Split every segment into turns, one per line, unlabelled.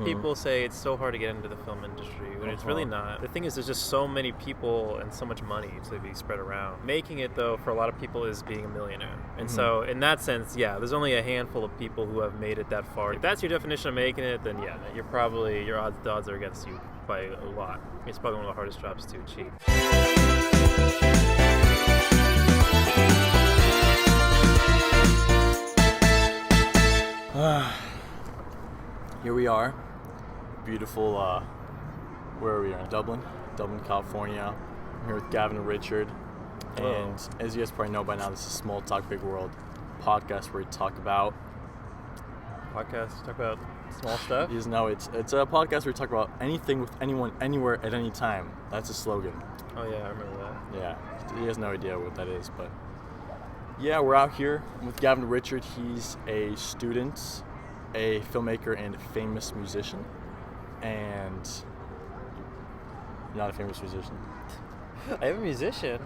people say it's so hard to get into the film industry, when it's really not. The thing is, there's just so many people and so much money to be spread around. Making it, though, for a lot of people is being a millionaire. And so, in that sense, yeah, there's only a handful of people who have made it that far. If that's your definition of making it, then yeah, your odds are against you by a lot. It's probably one of the hardest jobs to achieve.
Here we are, beautiful, where are we? In Dublin, California. I'm here with Gavin Richard, and as you guys probably know by now, this is Small Talk Big World podcast where we talk about
small stuff?
No, it's a podcast where we talk about anything with anyone, anywhere, at any time. That's a slogan.
Oh yeah, I remember that.
Yeah, he has no idea what that is, but yeah, we're out here with Gavin Richard. He's a student, a filmmaker, and a famous musician. And you're not a famous musician.
I am a musician.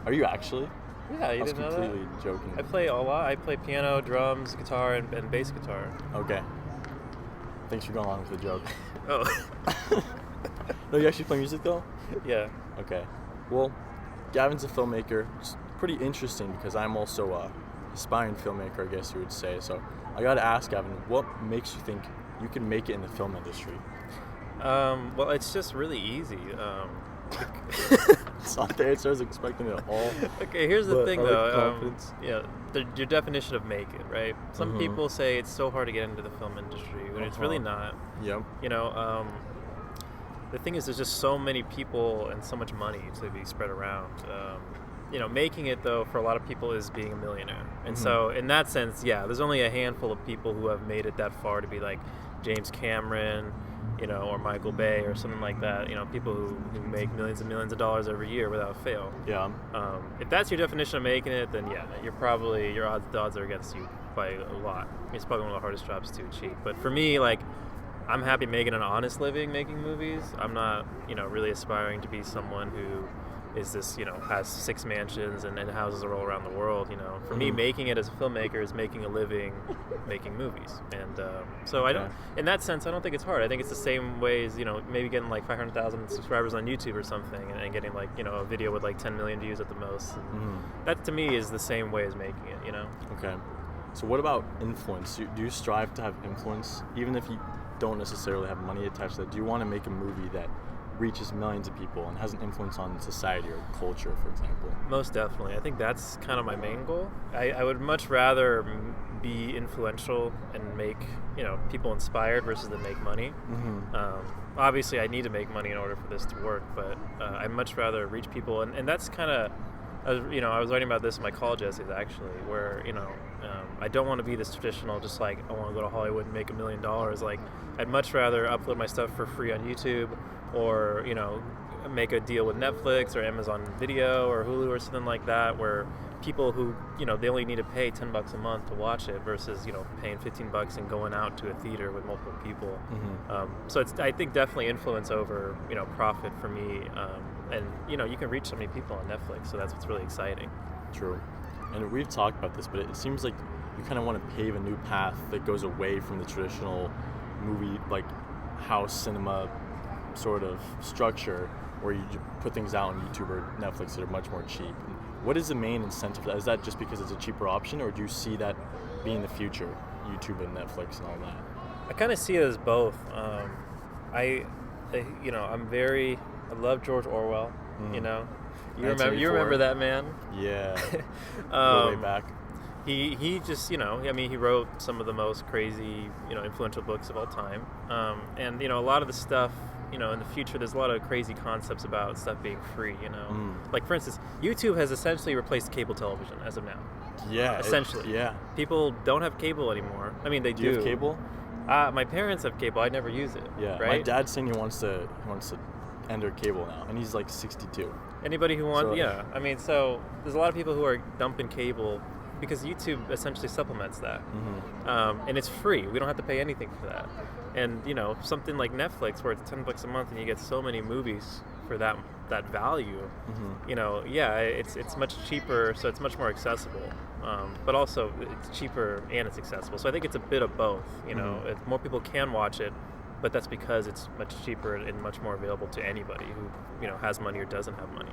Are you actually?
Yeah, you didn't know that?
I was completely joking.
I play a lot. I play piano, drums, guitar, and bass guitar.
Okay. Thanks for going along with the joke.
Oh.
No, you actually play music though?
Yeah.
Okay. Well, Gavin's a filmmaker. It's pretty interesting because I'm also a aspiring filmmaker, I guess you would say. So I gotta ask, Gavin, what makes you think you can make it in the film industry?
Well, it's just really easy.
It's not the answer I was expecting at all.
Okay, here's the thing, though.
Yeah,
your definition of make it, right? Some people say it's so hard to get into the film industry, when it's really not.
Yep.
The thing is, there's just so many people and so much money to be spread around. Making it, though, for a lot of people is being a millionaire. And so, in that sense, yeah, there's only a handful of people who have made it that far to be like James Cameron, or Michael Bay or something like that. People who make millions and millions of dollars every year without fail. Yeah. If that's your definition of making it, then yeah, your odds are against you by a lot. It's probably one of the hardest jobs to achieve. But for me, I'm happy making an honest living making movies. I'm not, really aspiring to be someone who is this, has 6 mansions and houses all around the world. For me, making it as a filmmaker is making a living making movies. And so I don't, in that sense, I don't think it's hard. I think it's the same way as, maybe getting 500,000 subscribers on YouTube or something and getting a video with 10 million views at the most. That to me is the same way as making it,
Okay. So what about influence? Do you strive to have influence, even if you don't necessarily have money attached to that? Do you want to make a movie that reaches millions of people and has an influence on society or culture, for example?
Most definitely. I think that's kind of my main goal. I would much rather be influential and make people inspired versus to make money. Obviously, I need to make money in order for this to work, but I'd much rather reach people, and that's kind of, I was writing about this in my college essays actually, where I don't want to be this traditional, just I want to go to Hollywood and make $1 million. I'd much rather upload my stuff for free on YouTube, or make a deal with Netflix or Amazon Video or Hulu or something like that, where people who they only need to pay $10 a month to watch it versus paying $15 and going out to a theater with multiple people. So it's, I think, definitely influence over profit for me. And you can reach so many people on Netflix, so that's what's really exciting.
True. And we've talked about this, but it seems like you kind of want to pave a new path that goes away from the traditional movie, house cinema sort of structure, where you put things out on YouTube or Netflix that are much more cheap. What is the main incentive? Is that just because it's a cheaper option, or do you see that being the future, YouTube and Netflix and all that?
I kind of see it as both. I love George Orwell. You remember that man?
Yeah. Way back.
He just, he wrote some of the most crazy, influential books of all time. And, a lot of the stuff, in the future, there's a lot of crazy concepts about stuff being free, for instance, YouTube has essentially replaced cable television as of now.
Yeah.
Essentially. People don't have cable anymore. I mean, they do.
Do you have cable?
My parents have cable. I never use it.
Yeah.
Right?
My dad's saying he wants to end their cable now, and he's 62.
Anybody who wants, so there's a lot of people who are dumping cable because YouTube essentially supplements that. And it's free. We don't have to pay anything for that. And, something like Netflix, where it's $10 a month and you get so many movies for that value, it's much cheaper, so it's much more accessible. But also, it's cheaper and it's accessible. So I think it's a bit of both. More people can watch it, but that's because it's much cheaper and much more available to anybody who has money or doesn't have money.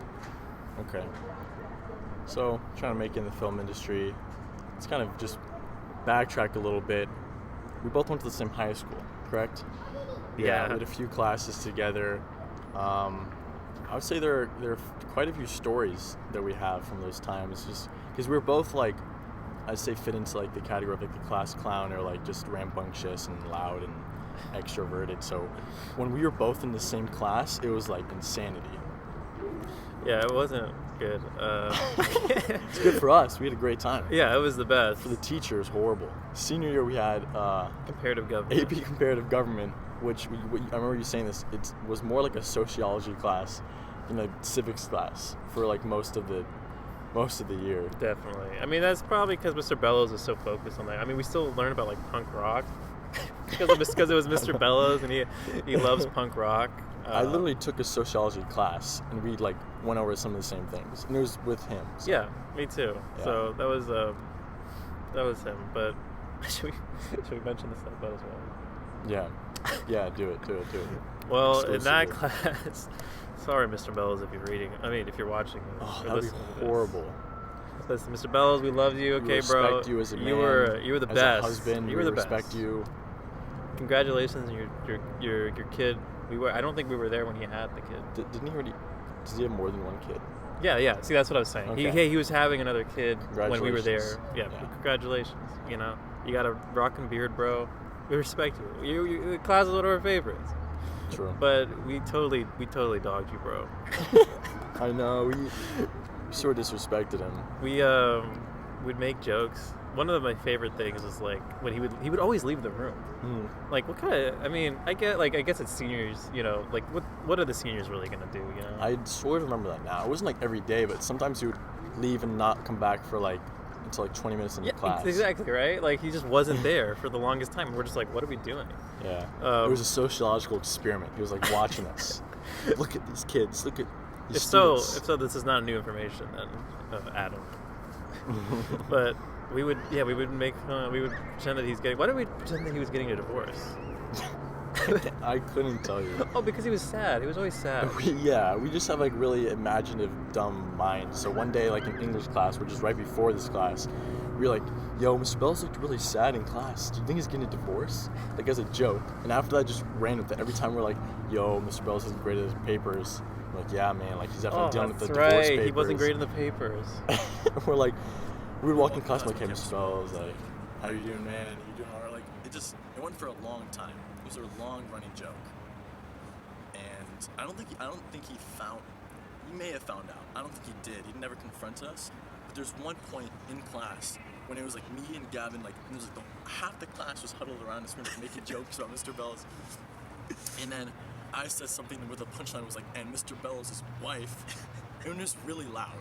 Okay. So, trying to make it in the film industry, let's kind of just backtrack a little bit. We both went to the same high school, correct?
Yeah.
We had a few classes together. I would say there are quite a few stories that we have from those times, just because we were both like, I'd say fit into like the category of like the class clown, or like just rambunctious and loud and extroverted. So when we were both in the same class, it was like insanity.
Yeah, it wasn't good.
It's good for us. We had a great time.
Yeah, it was the best.
For the teachers, horrible. Senior year, we had
comparative government.
AP comparative government, which I remember you saying this. It was more like a sociology class than a civics class for like most of the year.
Definitely. I mean, that's probably because Mr. Bellows is so focused on that. I mean, we still learn about like punk rock because it was Mr. Bellows, and he loves punk rock.
I literally took a sociology class, and we like went over some of the same things, and it was with him. So.
Yeah, me too.
Yeah.
So that was him. But should we mention this about as well?
Yeah, do it.
Well, in that class, sorry, Mr. Bellows, if you're watching this.
Oh, that would be horrible.
Listen, Mr. Bellows, we love you. Okay,
we
bro.
respect you as a man.
You were the
as
best.
A husband,
you were the
respect
best.
you.
Congratulations on your kid. I don't think we were there when he had the kid.
Does he have more than one kid?
Yeah. See, that's what I was saying.
Okay.
He was having another kid when we were there. Yeah. Congratulations. You got a rockin' beard, bro. We respect you. The class is one of our favorites.
True.
But we totally dogged you, bro.
I know. We sort of disrespected him.
We would make jokes. One of my favorite things was like when he would always leave the room. Like what kind of? I mean, I guess it's seniors. Like what are the seniors really gonna do?
I sort of remember that now. It wasn't like every day, but sometimes he would leave and not come back for like until like 20 minutes into class.
Exactly, right? Like he just wasn't there for the longest time. We're just like, what are we doing?
Yeah. It was a sociological experiment. He was like watching us. Look at these kids. Look at these students.
If so, this is not new information then, Adam. But we would pretend that he's getting. Why did we pretend that he was getting a divorce?
I couldn't tell you.
Oh, because he was sad. He was always sad.
We just have like really imaginative, dumb minds. So one day, like in English class, which is right before this class, we were like, "Yo, Mr. Bells looked really sad in class. Do you think he's getting a divorce?" Like as a joke. And after that, just ran with it. Every time we're like, "Yo, Mr. Bells isn't great at his papers." We're like, "Yeah, man. Like he's definitely dealing with the divorce papers."
He wasn't great in the papers.
We're like, we would walk in class like, "Hey, Mr. Bells, like, how you doing, man? You doing all right?" Like it went for a long time. It was a long-running joke, and I don't think he found. He may have found out. I don't think he did. He never confronted us. But there's one point in class when it was like me and Gavin, like it was like half the class was huddled around us making jokes about Mr. Bells, and then I said something where the punchline was like, "And Mr. Bells' wife," and it was really loud,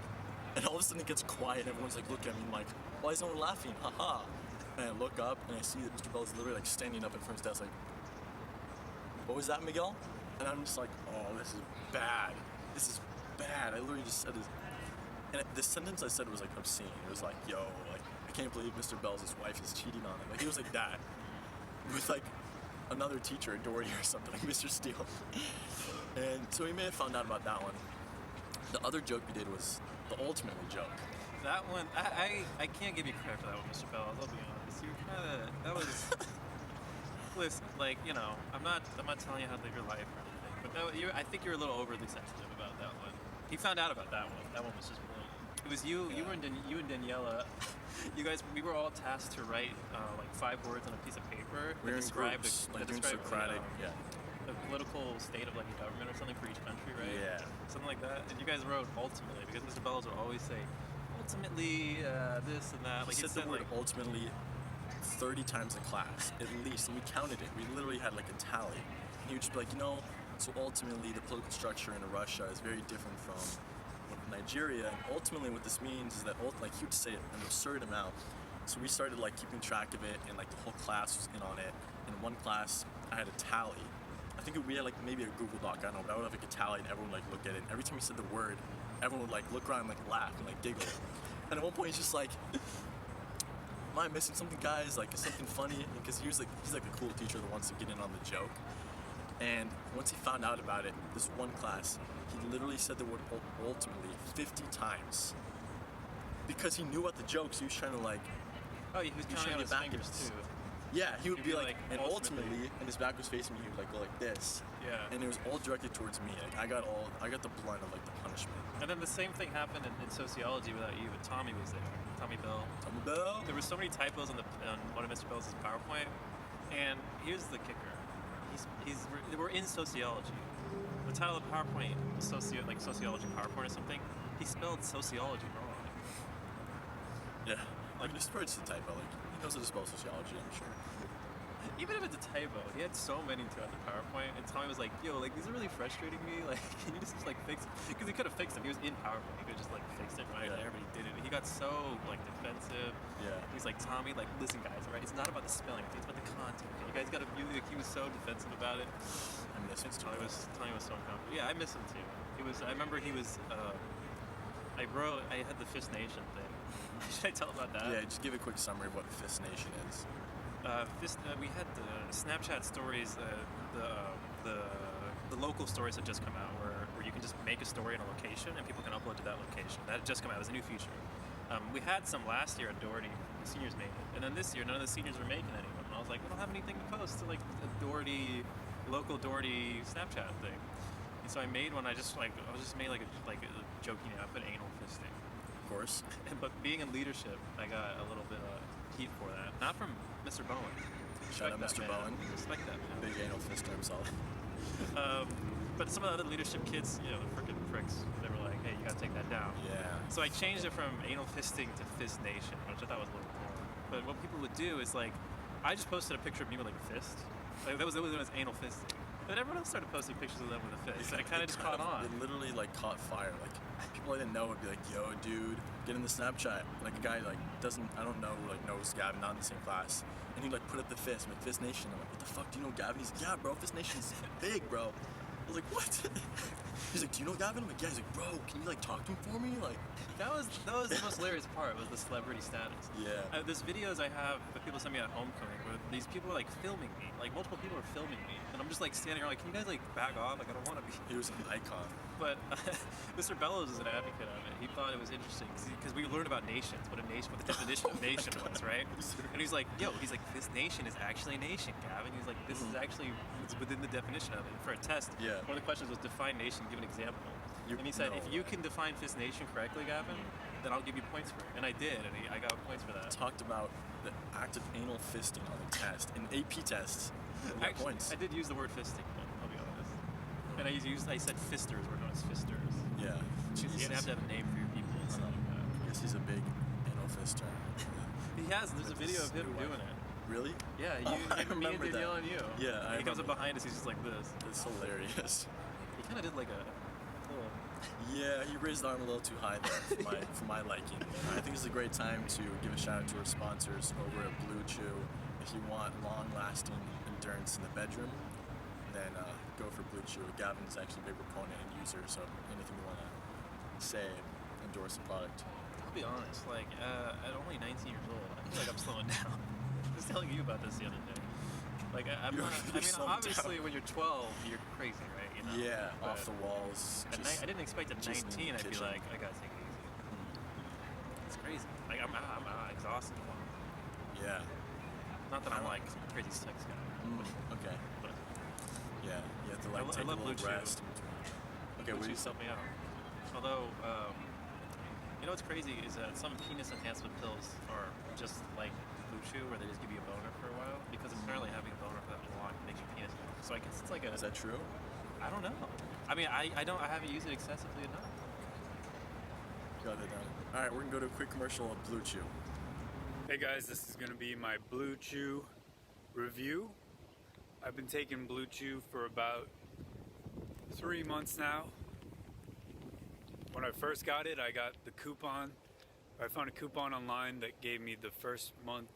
and all of a sudden it gets quiet, and everyone's like looking at me like, "Why is no one laughing? Haha!" And I look up and I see that Mr. Bells is literally like standing up in front of his desk like, "What was that, Miguel?" And I'm just like, "Oh, this is bad. This is bad." I literally just said this. And the sentence I said was like obscene. It was like, "Yo, like, I can't believe Mr. Bells' wife is cheating on him." Like, it was like that. With like another teacher, Doherty or something, like Mr. Steele. And so he may have found out about that one. The other joke we did was the ultimately joke.
That one, I can't give you credit for that one, Mr. Bellows. I'll be honest. That was. Listen, like, I'm not telling you how to live your life or anything, but I think you're a little overly sensitive about that one. He found out about that one. That one was just brilliant. It was you and Daniela. You guys, we were all tasked to write like 5 words on a piece of paper
We were
that
in groups, like doing Socratic,
the political state of like a government or something for each country, right?
Yeah.
Something like that. And you guys wrote ultimately because Mr. Bellows would always say, ultimately this and that. Like
He said the word ultimately 30 times in class, at least, and we counted it. We literally had like a tally. And he would just be like, so ultimately the political structure in Russia is very different from Nigeria, and ultimately what this means is that, like, he would say it an absurd amount. So we started like keeping track of it, and like the whole class was in on it. In one class, I had a tally. I think we had like maybe a Google Doc, I don't know, but I would have like a tally, and everyone would like look at it. And every time he said the word, everyone would like look around and like laugh and like giggle. And at one point he's just like, "Am I missing something, guys? Like, is something funny?" Because he's like the cool teacher that wants to get in on the joke. And once he found out about it, this one class, he literally said the word ultimately 50 times. Because he knew about the jokes, he was trying to like...
Oh, he was counting on his fingers too.
Yeah, he would
He'd
be
be
like,
like,
and ultimately, and his back was facing me, he would like go like this.
Yeah.
And it was all directed towards me. Like I got the blunt of like the punishment.
And then the same thing happened in sociology without you, but Tommy was there. Tommy Bell.
Tommy Bell.
There were so many typos on one of Mr. Bell's PowerPoint, and here's the kicker: we're in sociology. The title of the PowerPoint was sociology PowerPoint or something. He spelled sociology wrong.
Yeah, like this part's a typo. Like he knows how to spell sociology, I'm sure.
Even if it's a typo, he had so many throughout the PowerPoint, and Tommy was like, "Yo, like these are really frustrating me. Like, can you just like fix it?" Because he could have fixed them. He was in PowerPoint. He could have just like fixed it right there, but he didn't. He got so like defensive.
Yeah.
He's like, "Tommy, like listen, guys, all right? It's not about the spelling. It's about the content. You guys got to." He was so defensive about it.
I miss him too.
Tommy was so uncomfortable. Yeah, I miss him too. He was. I remember he was. I had the Fist Nation thing. Should I tell about that?
Yeah, just give a quick summary of what Fist Nation is.
We had the Snapchat stories, the local stories had just come out where you can just make a story in a location and people can upload to that location. That had just come out. It was a new feature. We had some last year at Doherty. The seniors made it. And then this year, none of the seniors were making any of them. And I was like, we don't have anything to post to like the local Doherty Snapchat thing. And so I made one. I just made like a joking app, an anal fisting.
Of course.
But being in leadership, I got a little bit of heat for that. Not from Mr. Bowen.
Shout out Mr. Bowen.
Respect that, man.
Big anal fister himself.
But some of the other leadership kids, the freaking pricks, they were like, hey, you gotta take that down.
Yeah.
So I changed it from anal fisting to Fist Nation, which I thought was a little more. But what people would do is like, I just posted a picture of me with like a fist. Like, that was anal fisting. But everyone else started posting pictures of them with a fist. And it kind of just caught on.
It literally like caught fire. Like people I didn't know would be like, "Yo, dude, get in the Snapchat." Like a guy like knows Gavin, not in the same class, and he like put up the fist. I'm like, Fist Nation. I'm like, what the fuck? Do you know Gavin? He's like, yeah, bro. Fist Nation's big, bro. I was like, what? He's like, do you know Gavin? I'm like, yeah. He's like, bro, can you like talk to him for me? Like,
that was the most hilarious part, was the celebrity status.
Yeah.
There's videos I have that people send me at homecoming where these people are like filming me. Like multiple people are filming me, and I'm just like standing here like, can you guys like back off? Like I don't want to be.
He was an icon.
But Mr. Bellows is an advocate of it. He thought it was interesting because we learned about nations, what the definition of nation was, right? And he's like, this nation is actually a nation, Gavin. He's like, this is actually it's within the definition of it. For a test, one of the questions was define nation, give an example. And he said, if you can define Fist Nation correctly, Gavin, then I'll give you points for it. And I did, and I got points for that.
Talked about the act of anal fisting on the test, in AP tests.
Actually,
points.
I did use the word fisting, but I'll be honest. And I said fisters, we're known as fisters.
Yeah.
You have to have a name for your people and stuff like that.
I guess he's a big anal fister.
He has. There's a video of him doing it.
Really?
Yeah,
I remember
me and Danielle and you.
Yeah,
he comes up behind us, he's just like this.
It's hilarious.
He kind of did like a little...
Yeah, he raised the arm a little too high there for my liking. I think it's a great time to give a shout out to our sponsors over at Blue Chew. If you want long-lasting endurance in the bedroom, then go for Blue Chew. Gavin's actually a big proponent and user, so anything you want to say, endorse the product.
I'll be honest, like at only 19 years old, I feel like I'm slowing down. I was telling you about this the other day. Like I'm not. I mean, obviously, down. When you're 12, you're crazy, right? You know?
Yeah, but off the walls.
I didn't expect at 19 I'd be like, I gotta take it easy. It's crazy. Like I'm exhausted.
Yeah.
Not that I'm like some crazy sex guy.
Okay.
But
yeah, you have to like take a little rest. Okay,
Blue Chew help me out. Although, you know what's crazy is that some penis enhancement pills are just like Blue Chew, where they just give you a boner for a while, because apparently having a boner for that long makes your penis. So I guess it's like a.
Is that true?
I don't know. I mean, I haven't used it excessively enough.
Got it down. All right, we're gonna go to a quick commercial of Blue Chew.
Hey guys, this is gonna be my Blue Chew review. I've been taking Blue Chew for about 3 months now. When I first got it, I got the coupon. I found a coupon online that gave me the first month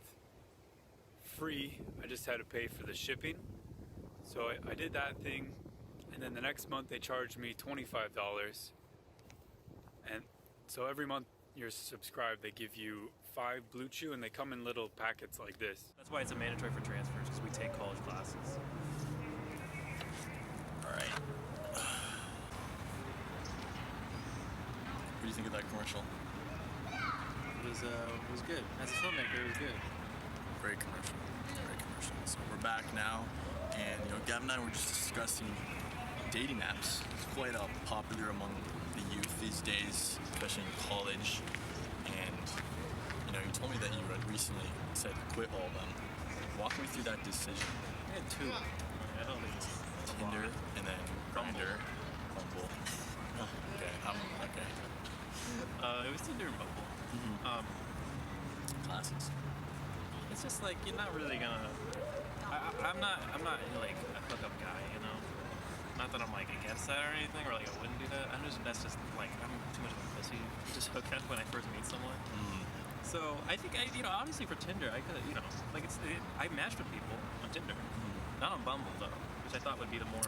free. I just had to pay for the shipping. So I did that thing, and then the next month they charged me $25. And so every month you're subscribed, they give you 5 Blue Chew, and they come in little packets like this.
That's why it's a mandatory for transfers, because we take college classes.
think of that commercial?
It was good. As a filmmaker, it was good.
Great commercial. Great commercial. So we're back now, and Gavin and I were just discussing dating apps. It's quite popular among the youth these days, especially in college. And you told me that you had recently said quit all of them. Walk me through that decision.
I had two. I don't think it's
Tinder and then Grindr, Bumble. Okay, okay.
It was Tinder and Bumble.
Classics.
It's just like you're not really gonna. I'm not like a hookup guy, Not that I'm like against that or anything, or like I wouldn't do that. That's just like I'm too much of a pussy to just hook up when I first meet someone. So I think obviously for Tinder I could I matched with people on Tinder, not on Bumble though, which I thought would be the more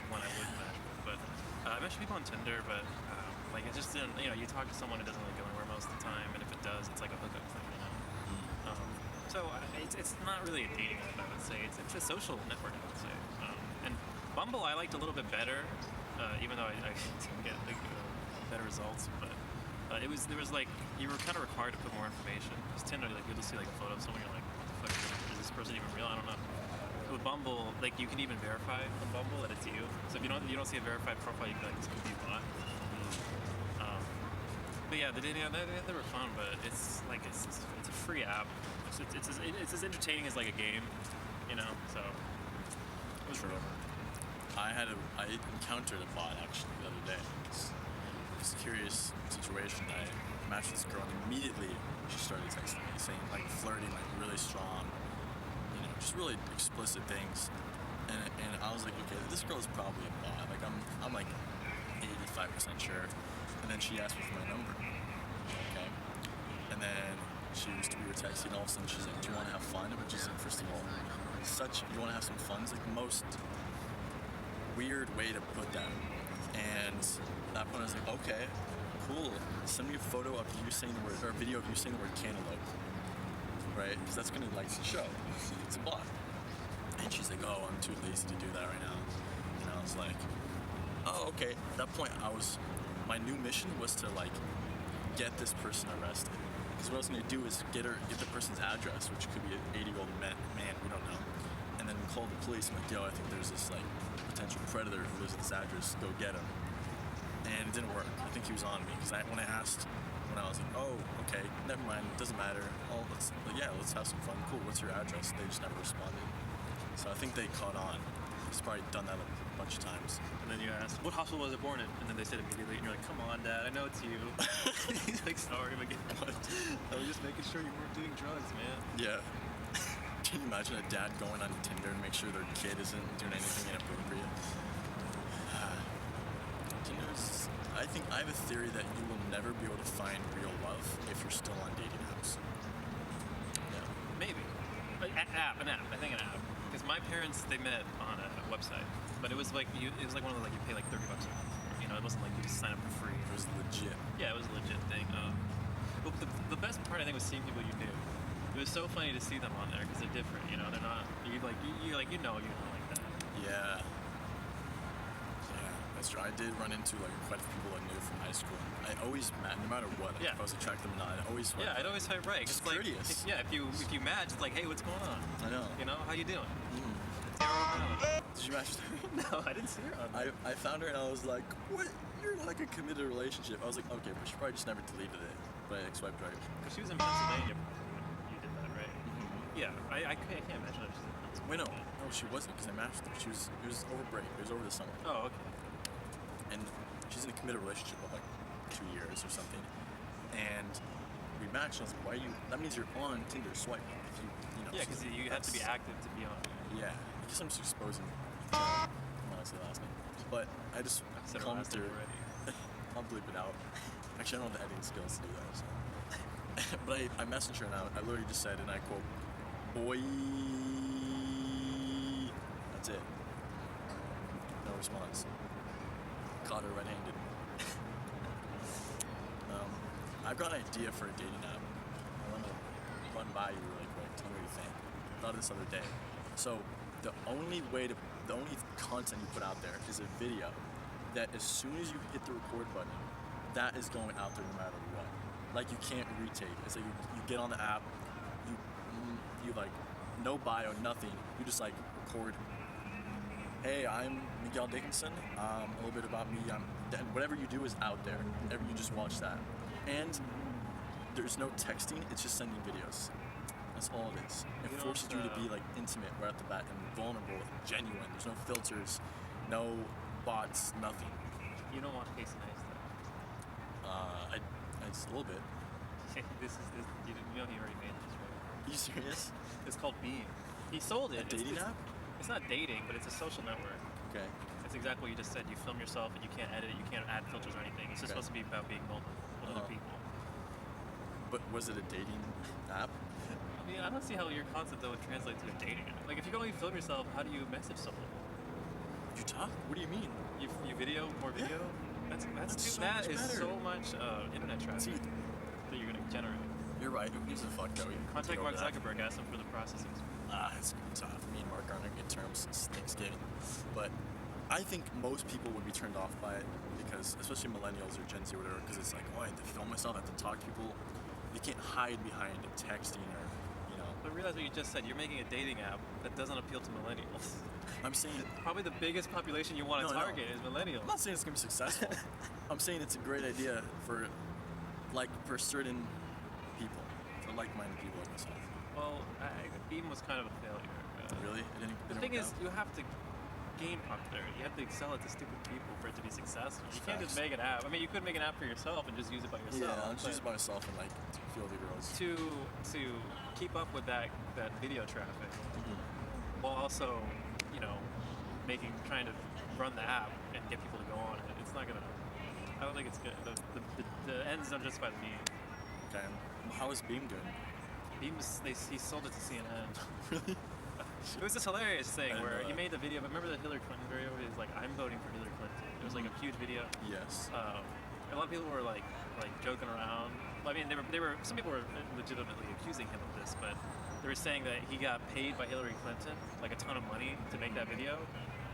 one I would match with. But I matched with people on Tinder, but like it just didn't. You talk to someone, it doesn't really go anywhere most of the time, and if it does, it's like a hookup thing, So it's not really a dating app, I would say. It's a social network, I would say. And Bumble I liked a little bit better, even though I didn't get better results. But there was like you were kind of required to put more information. Because Tinder, like you'll just see like a photo of someone, you're like, what the fuck, is this person even real? I don't know. With Bumble, like you can even verify on Bumble that it's you. So if you don't see a verified profile, you can be like, this could be a bot. But yeah, they were fun, but it's a free app. It's as entertaining as like a game, So it was
true. I encountered a bot actually the other day. It's a curious situation. I matched this girl, and immediately she started texting me, saying like flirting, like really strong, just really explicit things. And I was like, okay, this girl is probably a bot. Like I'm like 85% sure. And then she asked me for my number. Okay. And then we were texting, and all of a sudden she's like, do you want to have fun? Which is like, first of all, you want to have some fun? It's like the most weird way to put that. And at that point I was like, okay, cool. Send me a photo of you saying the word, or a video of you saying the word cantaloupe. Right? Because that's going to like show. It's a bot. And she's like, oh, I'm too lazy to do that right now. And I was like, oh, okay. At that point, my new mission was to like get this person arrested. Because what I was going to do is get the person's address, which could be an 80-year-old man, we don't know. And then call the police and like, yo, I think there's this like potential predator who lives at this address, go get him. And it didn't work. I think he was on me. Because when I was like, oh, okay, never mind, it doesn't matter. Let's have some fun. Cool, what's your address? They just never responded. So I think they caught on. He's probably done that a bunch of times.
And then you asked, what hospital was it born in? And then they said immediately, and you're like, come on, Dad, I know it's you. He's like, sorry, but I was just making sure you weren't doing drugs, man.
Yeah. Can you imagine a dad going on Tinder to make sure their kid isn't doing anything inappropriate? I think I have a theory that you will never be able to find real love if you're still on dating apps. Yeah.
Maybe. An app. I think an app. Because my parents, they met on a website, but it was like one of those like you pay like $30 a month. It wasn't like you just sign up for free.
It was legit.
Yeah, it was a legit thing. But the best part I think was seeing people you knew. It was so funny to see them on there because they're different. They're not. You're not like that.
Yeah. That's true. I did run into like quite a few people I knew from high school. I always met, no matter what. If I was attracted or not, I'd always.
I'd always say right.
Just
like,
courteous.
If you match, it's like, hey, what's going on?
I know.
How you doing?
Did you match her?
No, I didn't see her on there.
I found her and I was like, what? You're in like a committed relationship. I was like, okay, but she probably just never deleted it. But I swiped right.
Because she was in Pennsylvania when you did that, right? Mm-hmm. Yeah, I can't imagine that she's in Pennsylvania.
Wait, no, she wasn't because I matched her. It was over break. It was over the summer.
Oh, okay.
And she's in a committed relationship of like 2 years or something. And we matched. And I was like, why are you? That means you're on Tinder swiping.
Yeah, because you have to be active to be on.
Yeah, I guess I'm just exposing. I'm not gonna say last name, but I just calmed her. I'll bleep it out. Actually, I don't have the editing skills to do that. So. But I messaged her and I literally just said, and I quote, "Boy." That's it. No response. Caught her red-handed. I've got an idea for a dating app. I want to run by you really quick. Tell me what you think. I thought of this other day. So the only content you put out there is a video that as soon as you hit the record button, that is going out there no matter what. Like, you can't retake. It's like you get on the app, you like, no bio, nothing. You just like record. Hey, I'm Miguel Dickenson. A little bit about me. And whatever you do is out there. You just watch that. And there's no texting. It's just sending videos. That's all it is. It forces you to be like intimate right off the bat and vulnerable, genuine. There's no filters, no bots, nothing.
You don't want Casey Nice though.
It's a little bit.
This you know he already made this, right?
Are you serious?
It's called Beam. He sold it.
A dating app?
It's not dating, but it's a social network.
Okay.
It's exactly what you just said. You film yourself and you can't edit it. You can't add filters or anything. It's just supposed to be about being vulnerable with other people.
But was it a dating app?
I mean, I don't see how your concept though would translate to a dating app. Like, if you can only film yourself, how do you message someone?
You talk? What do you mean?
You video more video?
Yeah.
That is so much internet traffic that you're gonna generate.
You're right. Who gives a fuck though?
Contact Mark Zuckerberg, ask him for the processing.
It's gonna be tough. Me and Mark aren't on good terms since Thanksgiving. But I think most people would be turned off by it because, especially millennials or Gen Z or whatever, because it's like, oh, I have to film myself, I have to talk to people. You can't hide behind texting or, you know.
But realize what you just said. You're making a dating app that doesn't appeal to millennials.
I'm saying
probably the biggest population you want to target is millennials.
I'm not saying it's gonna be successful. I'm saying it's a great idea for certain people, for like-minded people like myself.
Well, Beam was kind of a failure.
Really?
The thing is, you have to gain popularity. You have to sell it to stupid people for it to be successful. You can't just make an app. I mean, you could make an app for yourself and just use it by yourself.
Yeah, I'll just use it by myself and like a few other girls.
To keep up with that video traffic, while also, you know, trying to run the app and get people to go on it. It's not gonna. I don't think it's good. The ends don't justify the means.
Okay. How is Beam doing?
Beam he sold it to CNN.
Really?
It was this hilarious thing where he made the video. But remember the Hillary Clinton video? Where he's like, "I'm voting for Hillary Clinton." It was like a huge video.
Yes.
A lot of people were like joking around. I mean, they were. Some people were legitimately accusing him of this, but they were saying that he got paid by Hillary Clinton like a ton of money to make that video,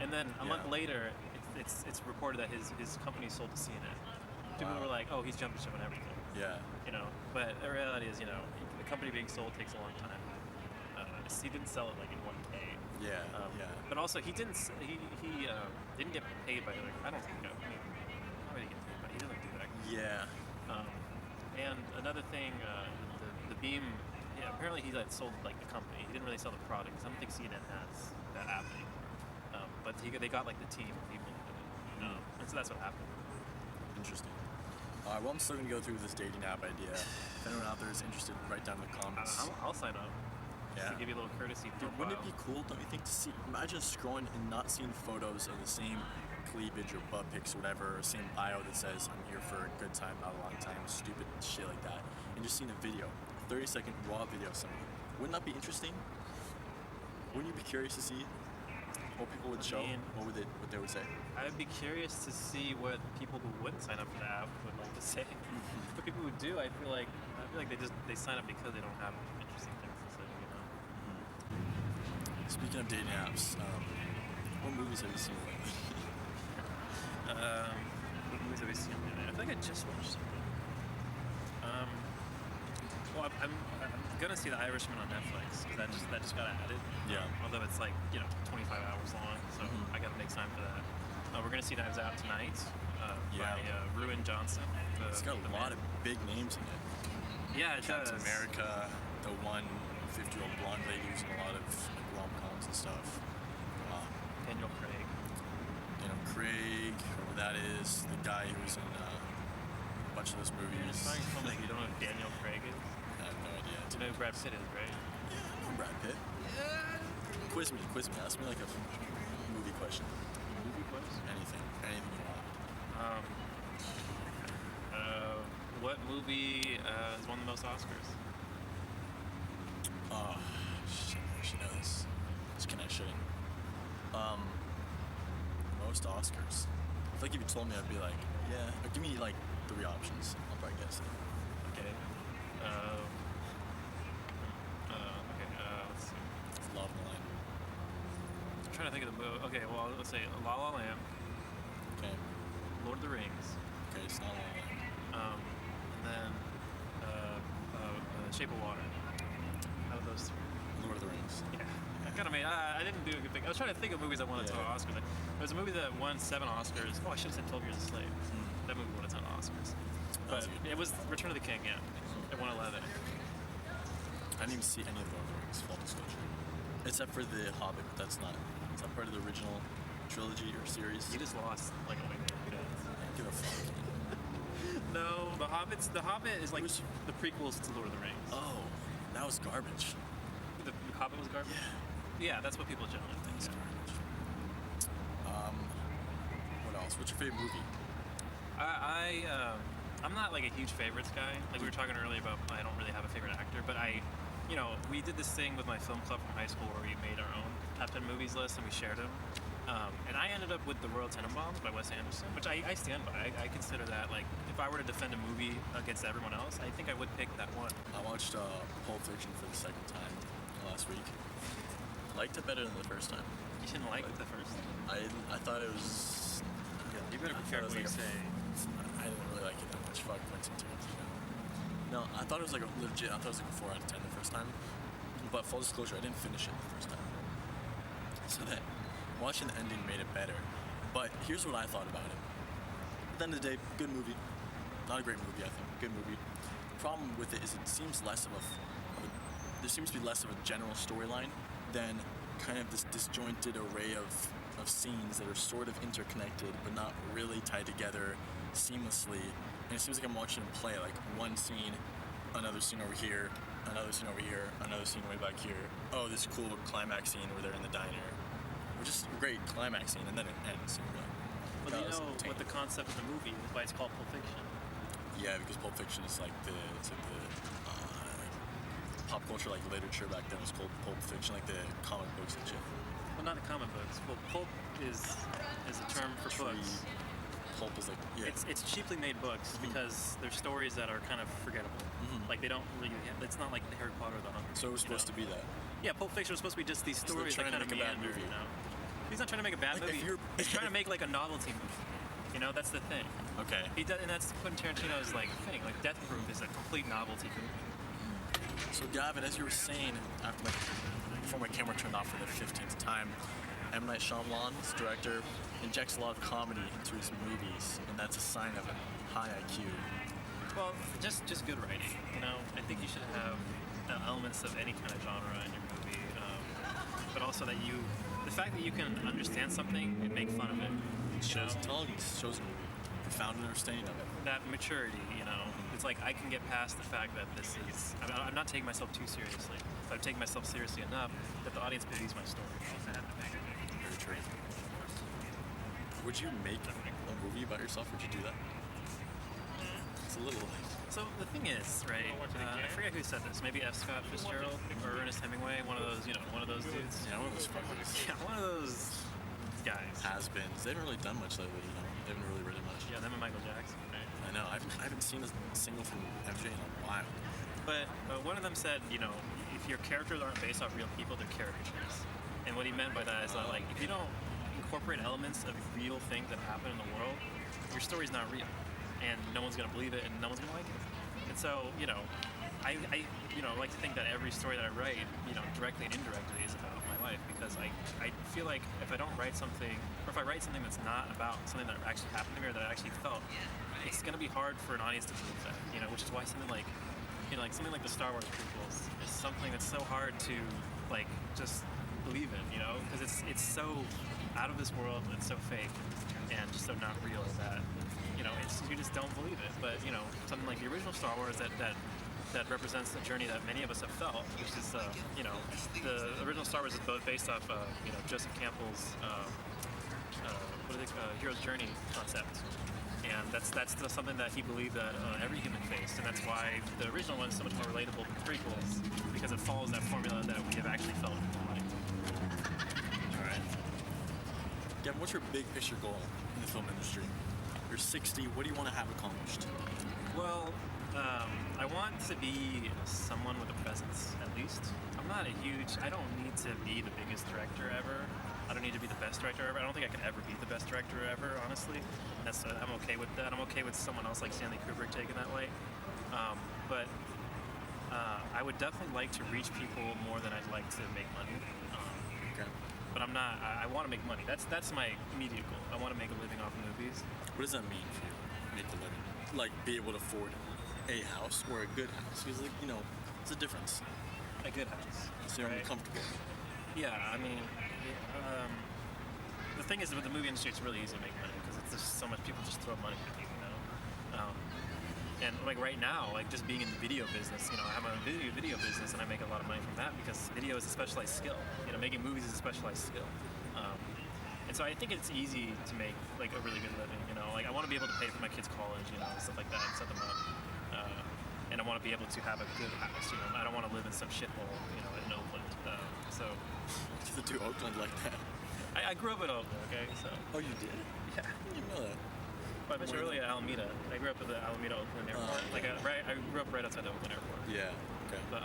and then a month later, it's reported that his company sold to CNN. People were like, "Oh, he's jumping ship on everything."
Yeah.
You know, but the reality is, you know, the company being sold takes a long time. He didn't sell it like in 1K.
Yeah.
But also, he didn't get paid by Hillary. I don't think. I mean, how did he get paid? But he doesn't do that.
Yeah.
And another thing, the Beam. Yeah, apparently he sold like the company. He didn't really sell the product. 'Cause I don't think CNN has that happening. But they got like the team of people to do it. And so that's what happened.
Interesting. Well, I'm still gonna go through this dating app idea. If anyone out there is interested, write down in the comments.
I'll sign up.
Yeah.
To give you a little courtesy profile.
Dude, wouldn't it be cool, don't you think, to see? Imagine scrolling and not seeing photos of the same cleavage or butt pics or whatever, or same bio that says I'm here for a good time, not a long time, stupid shit like that, and just seeing a video, 30-second raw video of something. Wouldn't that be interesting? Wouldn't you be curious to see what people would show? What they would say?
I'd be curious to see what people who wouldn't sign up for the app would like to say. But people who do, I feel like they sign up because they don't have interesting things to say. You know.
Speaking of dating apps, what movies have you seen lately?
What movies have we seen lately? I feel like I just watched something. Well, I'm gonna see The Irishman on Netflix because that just got added.
Yeah.
Although it's like 25 hours long, so I gotta make time for that. We're gonna see Knives Out tonight by Ruin Johnson.
It's got a lot of big names in it.
Yeah, it
Captain
does.
America, the one 50-year-old blonde lady who's in a lot of rom-coms and stuff.
Daniel Craig.
Whoever that is, the guy who was in a bunch of those movies.
Sorry, you don't know who Daniel Craig is?
I have no idea.
You know who Brad Pitt is, right?
Yeah, I know Brad Pitt. Quiz me. Ask me like a movie question.
Movie question?
Anything you want.
What movie has won the most Oscars?
Oh, shit, I should know this. I shouldn't. Most Oscars. I feel like if you told me, I'd be like, yeah. Give me like 3 options. I'll probably guess it.
Okay. Let's see.
It's Love the Line.
I'm trying to think of the movie. Okay, well, let's say La La Land.
Okay.
Lord of the Rings.
Okay, it's not La La Land.
and then Shape of Water. Out of those three.
Lord of the Rings.
Yeah. I kind of made. I didn't do a good thing. I was trying to think of movies that won a ton of Oscars. There was a movie that won 7 Oscars. Oh, I should have said 12 Years a Slave. That movie won a ton of Oscars. But it was Return of the King. Yeah, it won 11.
I didn't even see any of the Lord of the Rings, full disclosure. Except for The Hobbit. That's not part of the original trilogy or series.
You just lost like a week.
I don't give a fuck.
No, The Hobbit is like the prequels to Lord of the Rings.
Oh, that was garbage.
The Hobbit was garbage? Yeah, that's what people generally think.
It's garbage. What else? What's your favorite movie?
I'm not like a huge favorites guy. Like we were talking earlier about I don't really have a favorite actor, but we did this thing with my film club from high school where we made our own top 10 movies list and we shared them. And I ended up with The Royal Tenenbaums by Wes Anderson, which I stand by. I consider that, like, if I were to defend a movie against everyone else, I think I would pick that one.
I watched Pulp Fiction for the second time last week. Liked it better than the first time.
You didn't like it the first time?
I thought it was...
You better be careful what you say.
I didn't really like it that much. Fuck Quentin Tarantino. No, I thought it was like a legit... I thought it was like a 4 out of 10 the first time. But full disclosure, I didn't finish it the first time. So then, watching the ending made it better. But here's what I thought about it. At the end of the day, good movie. Not a great movie, I think. Good movie. Problem with it is it seems less of a there seems to be less of a general storyline than kind of this disjointed array of scenes that are sort of interconnected but not really tied together seamlessly. And it seems like I'm watching them play, like one scene, another scene over here, another scene over here, another scene way back here. Oh, this cool climax scene where they're in the diner. Which is a great climax scene, and then it ends. And
well, do you know what the concept of the movie is? Why it's called Pulp Fiction?
Yeah, because Pulp Fiction is like the pop culture, like literature back then was called Pulp Fiction, like the comic books and shit.
Well, not the comic books. Well, pulp is a term for books.
Pulp is like
It's cheaply made books because they're stories that are kind of forgettable. Like they don't really. It's not like Harry Potter or The Hunger.
So it was supposed to be that.
Yeah, Pulp Fiction was supposed to be just these
So
stories that kind of meander.
movie.
You know, he's not trying to make a bad movie. He's trying to make like a novelty movie. You know, that's the thing.
Okay.
He does, and that's Quentin Tarantino's like thing. Like Death Proof is a complete novelty movie.
So Gavin, as you were saying, before my camera turned off for the 15th time, M. Night Shyamalan's director injects a lot of comedy into his movies, and that's a sign of a high IQ.
Well, just good writing. You know, I think you should have elements of any kind of genre in your movie, but also that the fact that you can understand something and make fun of it.
Shows intelligence, shows a profound understanding of it.
That maturity, you know. It's like I can get past the fact that this is... I'm not taking myself too seriously, but I'm taking myself seriously enough that the audience believes my story.
Very true. Would you make a movie about yourself? Would you do that? It's a little...
So the thing is, right, I forget who said this, maybe F. Scott Fitzgerald or Ernest Hemingway, one of those dudes.
Yeah, one of those fuckers.
Yeah, one of those guys.
Has-beens. They haven't really done much lately, you know. They haven't really written much.
Yeah, them and Michael Jackson, right?
I know. I haven't seen a single from MJ in a while.
But one of them said, you know, if your characters aren't based off real people, they're caricatures. And what he meant by that is that, like, if you don't incorporate elements of real things that happen in the world, your story's not real. And no one's gonna believe it, and no one's gonna like it. And so, you know, I like to think that every story that I write, you know, directly and indirectly is about my life, because I feel like if I don't write something, or if I write something that's not about something that actually happened to me or that I actually felt, it's gonna be hard for an audience to believe that, you know, which is why something like, you know, like something like the Star Wars prequels is something that's so hard to, like, just believe in, you know, because it's so out of this world, it's so fake, and just so not real that, you know, you just don't believe it. But, you know, something like the original Star Wars that represents the journey that many of us have felt, which is, you know, the original Star Wars is both based off, you know, Joseph Campbell's, hero's journey concept. And that's something that he believed that every human faced, and that's why the original one is so much more relatable than the prequels, because it follows that formula that we have actually felt in real life.
All right. Gavin, what's your big picture goal in the film industry? You're 60. What do you want to have accomplished?
Well, I want to be someone with a presence, at least. I don't need to be the biggest director ever. I don't need to be the best director ever. I don't think I could ever be the best director ever, honestly. I'm okay with that. I'm okay with someone else like Stanley Kubrick taking that way. But I would definitely like to reach people more than I'd like to make money.
Okay.
But I'm not. I want to make money. That's my immediate goal. I want to make a living off of movies.
What does that mean for you? Make the living, like be able to afford a house or a good house? Because like it's a difference.
A good house.
So you're
right?
comfortable.
Yeah, I mean, the thing is with the movie industry, it's really easy to make money because it's just so much people just throw money at you, and like right now, like just being in the video business, I have my own video business and I make a lot of money from that because video is a specialized skill. Making movies is a specialized skill. And so I think it's easy to make like a really good living. Like I want to be able to pay for my kids' college, stuff like that, and set them up. And I want to be able to have a good house. I don't want to live in some shithole, in Oakland. So
To do Oakland like that.
I grew up in Oakland. Okay, so.
Oh, you did?
Yeah.
I didn't know that.
But I mentioned earlier Alameda. I grew up at the Alameda Oakland Airport. I grew up right outside the Oakland Airport.
Yeah. Okay.
But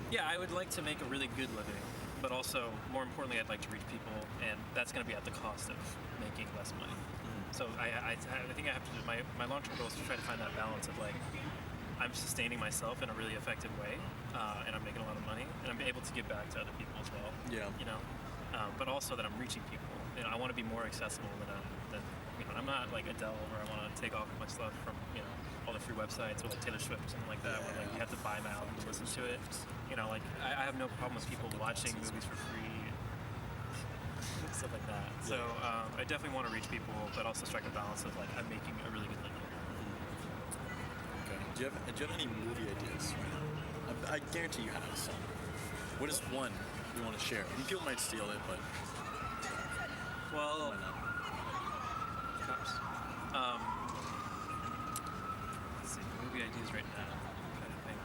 yeah, I would like to make a really good living, but also more importantly, I'd like to reach people, and that's going to be at the cost of making less money. So I think I have to do my long-term goal is to try to find that balance of like I'm sustaining myself in a really effective way, and I'm making a lot of money, and I'm able to give back to other people as well.
Yeah.
But also that I'm reaching people. I want to be more accessible than I'm not like Adele where I want to take off my stuff from all the free websites or like Taylor Swift or something like that where like you have to buy my album to listen to it. Like I have no problem with people watching movies for free. Stuff like that. So I definitely want to reach people, but also strike a balance of like I'm making a really good living.
Okay. Do you have any movie ideas right now? I guarantee you have some. What is one you want to share? And people might steal it, but
well,
why not?
cops. Let's see, movie ideas right now. I'm trying to think.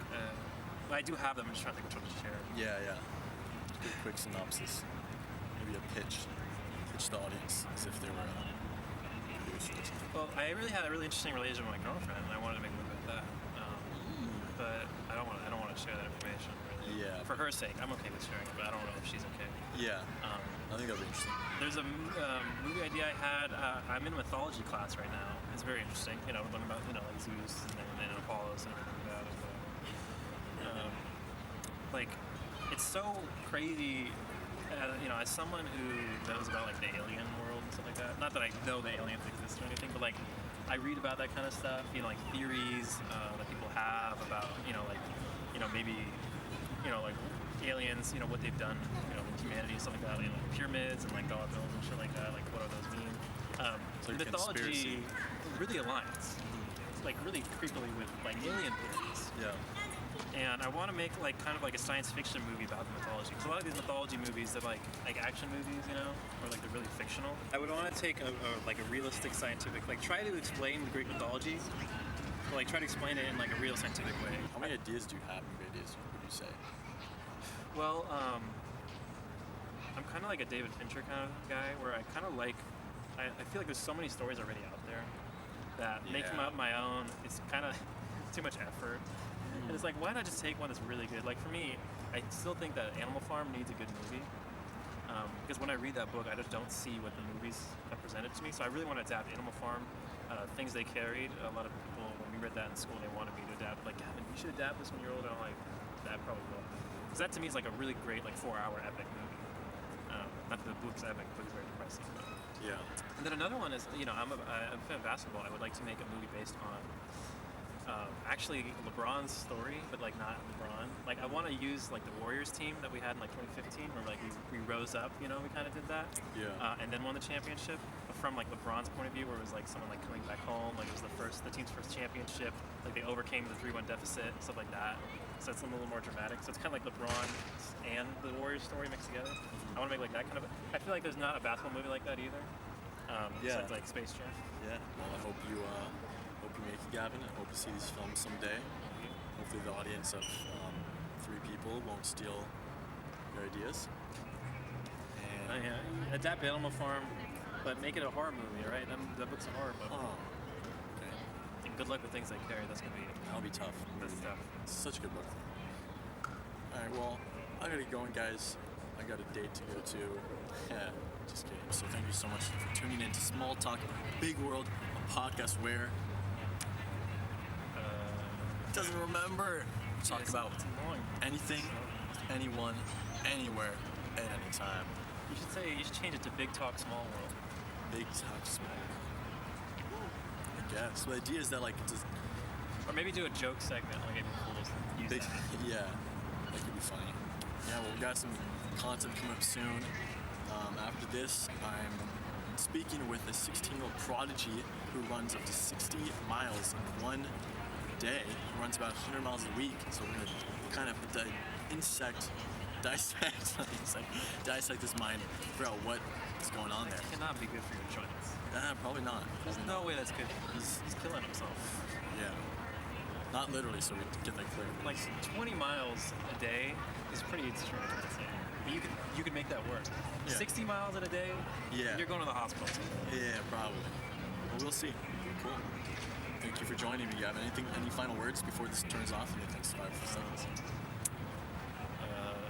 Well, I do have them. I'm just trying to think which one to share.
Yeah. Just give a quick synopsis. Maybe a pitch the audience as if they were producers.
Well, I really had a really interesting relationship with my girlfriend, and I wanted to make a movie with that. But I don't want to share that information. Really.
Yeah.
For her sake, I'm okay with sharing it, but I don't know if she's okay.
Yeah. I think that'd be interesting.
There's a movie idea I had. I'm in a mythology class right now. It's very interesting. Learning about like Zeus and Apollos and everything like that. Like, it's so crazy. As someone who knows about like the alien world and stuff like that, not that I know the aliens exist or anything, but like I read about that kind of stuff, like theories that people have about, maybe, like aliens, what they've done, with humanity and stuff like that, like pyramids and like dollar bills and shit like that, like what are those mean?
So
mythology really aligns, like really creepily with like alien theories.
Yeah.
And I want to make like kind of like a science fiction movie about the mythology. Because a lot of these mythology movies, they're like action movies, or like they're really fictional. I would want to take a realistic scientific, like try to explain the Greek mythology, but like try to explain it in like a real scientific way.
How many ideas do you have? How many ideas would you say?
Well, I'm kind of like a David Fincher kind of guy, where I kind of like, I feel like there's so many stories already out there that making up my own is kind of too much effort. And it's like, why not just take one that's really good? Like for me, I still think that Animal Farm needs a good movie. Because when I read that book, I just don't see what the movies have presented to me. So I really want to adapt Animal Farm, things they carried. A lot of people, when we read that in school, they wanted me to adapt. Like, Gavin, you should adapt this when you're older. I'm like, that probably will. Because that to me is like a really great, like 4-hour epic movie. Not that the book's epic, but it's very depressing. But.
Yeah.
And then another one is, I'm a fan of basketball. I would like to make a movie based on actually LeBron's story, but like not LeBron. Like I want to use like the Warriors team that we had in like 2015, where like we rose up, we kind of did that.
Yeah.
And then won the championship. But from like LeBron's point of view, where it was like someone like coming back home, like it was the team's first championship. Like they overcame the 3-1 deficit, stuff like that. So it's a little more dramatic. So it's kind of like LeBron and the Warriors story mixed together. I want to make like that kind of. I feel like there's not a basketball movie like that either. Besides like Space Jam.
Yeah. Well, I hope you make it, Gavin. I hope to see these films someday. Hopefully the audience of 3 people won't steal your ideas. And
adapt Animal Farm, but make it a horror movie, right? The book's a horror book.
Oh, okay.
good luck with things like Carrie. That's gonna be
That'll be tough.
that's tough.
It's such a good book. Alright, well, I gotta get going, guys. I got a date to go to. Yeah, just kidding. So thank you so much for tuning in to Small Talk, Big World, a podcast where doesn't remember. Talk about anything, anyone, anywhere, at any time.
You should change it to Big Talk Small World.
Big Talk, Small. I guess. So the idea is that like just
Or maybe do a joke segment, like April Fools. Use
big,
that.
yeah, that could be funny. Yeah, well, we got some content coming up soon. After this, I'm speaking with a 16-year-old prodigy who runs up to 60 miles in one day. He runs about 100 miles a week. So we're gonna kind of dissect his mind, figure out what is going on there.
Cannot be good for your joints.
Probably not.
There's no way that's good. He's killing himself.
Yeah. Not literally, so we get that clear.
Like 20 miles a day is pretty extreme. I'd say. But you could make that work.
Yeah.
60 miles in a day.
Yeah.
You're going to the hospital.
Yeah, probably. Well, we'll see. Cool. Thank you for joining me, Gavin. Any final words before this turns off in the next 5 seconds?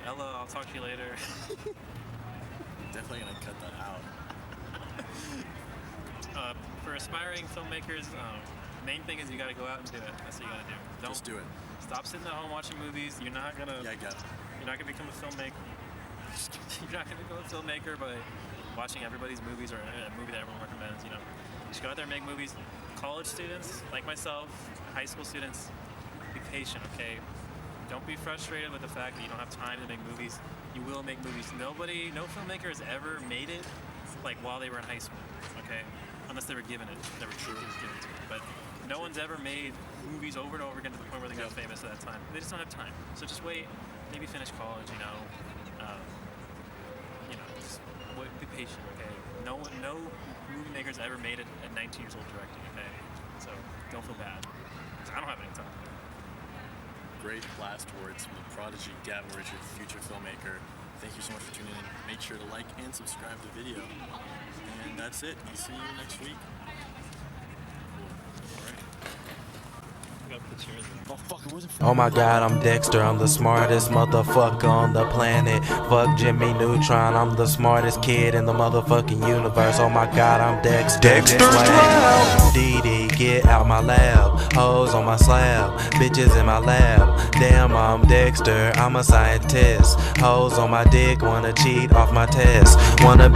Ella, I'll talk to you later.
Definitely gonna cut that out.
For aspiring filmmakers, main thing is you gotta go out and do it. That's what you gotta do.
Just do it.
Stop sitting at home watching movies. You're not gonna.
Yeah, I got it.
You're not gonna become a filmmaker. You're not gonna become a filmmaker by watching everybody's movies or a movie that everyone recommends. You know, just go out there and make movies. College students like myself, high school students, be patient. Okay. Don't be frustrated with the fact that you don't have time to make movies. You will make movies. No filmmaker has ever made it like while they were in high school, okay? Unless they were given it. It was given to them. But no one's ever made movies over and over again to the point where they got famous at that time. They just don't have time. So just wait, maybe finish college, just wait, be patient, okay? No movie maker's ever made it at 19 years old directing, okay? So don't feel bad. 'Cause I don't have any time.
Great last words from the prodigy Gavin Richard, future filmmaker. Thank you so much for tuning in. Make sure to like and subscribe to the video. And that's it. I'll see you next week.
Oh my god, I'm Dexter, I'm the smartest motherfucker on the planet. Fuck Jimmy Neutron, I'm the smartest kid in the motherfucking universe. Oh my god, I'm Dexter. Dexter's Lab. Dee, get out my lab. Hoes on my slab, bitches in my lab. Damn, I'm Dexter, I'm a scientist. Hoes on my dick, wanna cheat off my test. Wanna